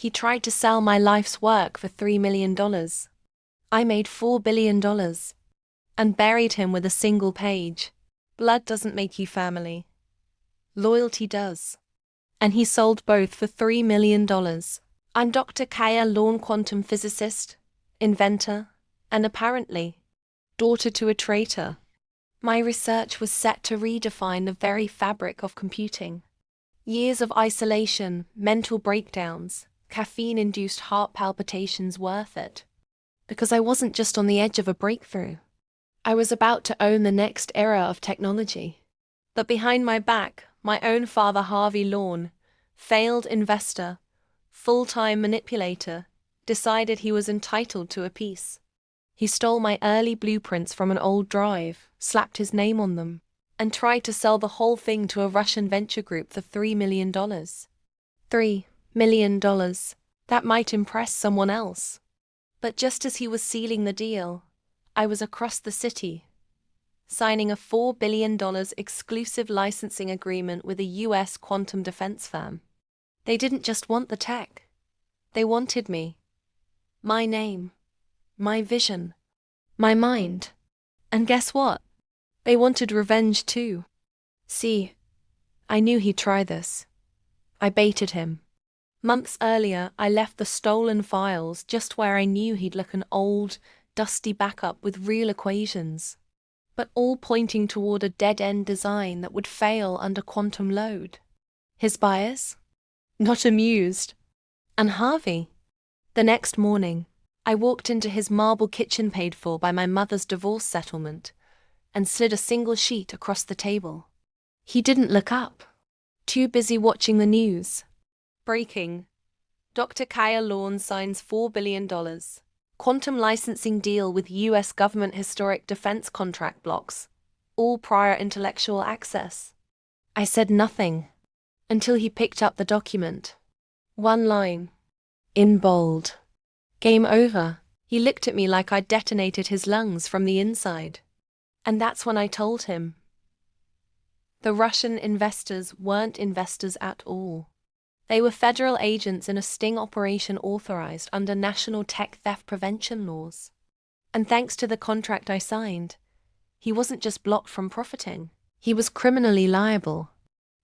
He tried to sell my life's work for $3 million. I made $4 billion and buried him with a single page. Blood doesn't make you family. Loyalty does. And he sold both for $3 million. I'm Dr. Kaya Lorne, quantum physicist, inventor, and apparently, daughter to a traitor. My research was set to redefine the very fabric of computing. Years of isolation, mental breakdowns, caffeine-induced heart palpitations worth it. Because I wasn't just on the edge of a breakthrough. I was about to own the next era of technology. But behind my back, my own father Harvey Lorne, failed investor, full-time manipulator, decided he was entitled to a piece. He stole my early blueprints from an old drive, slapped his name on them, and tried to sell the whole thing to a Russian venture group for $3 million. $3 million. That might impress someone else. But just as he was sealing the deal, I was across the city, signing a $4 billion exclusive licensing agreement with a US quantum defense firm. They didn't just want the tech. They wanted me. My name. My vision. My mind. And guess what? They wanted revenge too. See, I knew he'd try this. I baited him. Months earlier, I left the stolen files just where I knew he'd look an old, dusty backup with real equations, but all pointing toward a dead-end design that would fail under quantum load. His buyers? Not amused. And Harvey? The next morning, I walked into his marble kitchen paid for by my mother's divorce settlement and slid a single sheet across the table. He didn't look up. Too busy watching the news. Breaking. Dr. Kaya Lorne signs $4 billion. Quantum licensing deal with US government historic defense contract blocks. All prior intellectual access. I said nothing until he picked up the document. One line. In bold. Game over. He looked at me like I'd detonated his lungs from the inside. And that's when I told him. The Russian investors weren't investors at all. They were federal agents in a sting operation authorized under national tech theft prevention laws. And thanks to the contract I signed, he wasn't just blocked from profiting, he was criminally liable.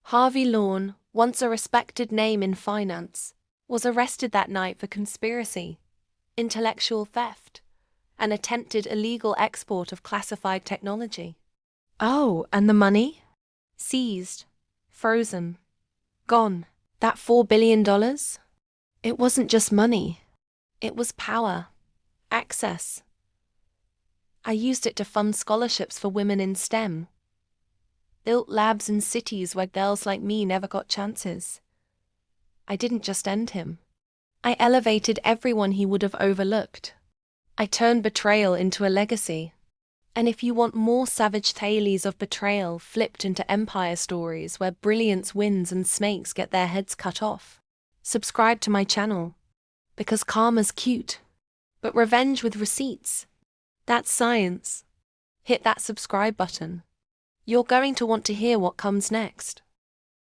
Harvey Lorne, once a respected name in finance, was arrested that night for conspiracy, intellectual theft, and attempted illegal export of classified technology. Oh, and the money? Seized, frozen, gone. That $4 billion? It wasn't just money. It was power, access. I used it to fund scholarships for women in STEM. Built labs in cities where girls like me never got chances. I didn't just end him. I elevated everyone he would have overlooked. I turned betrayal into a legacy. And if you want more savage tales of betrayal flipped into empire stories where brilliance wins and snakes get their heads cut off, subscribe to my channel. Because karma's cute, but revenge with receipts, that's science. Hit that subscribe button. You're going to want to hear what comes next.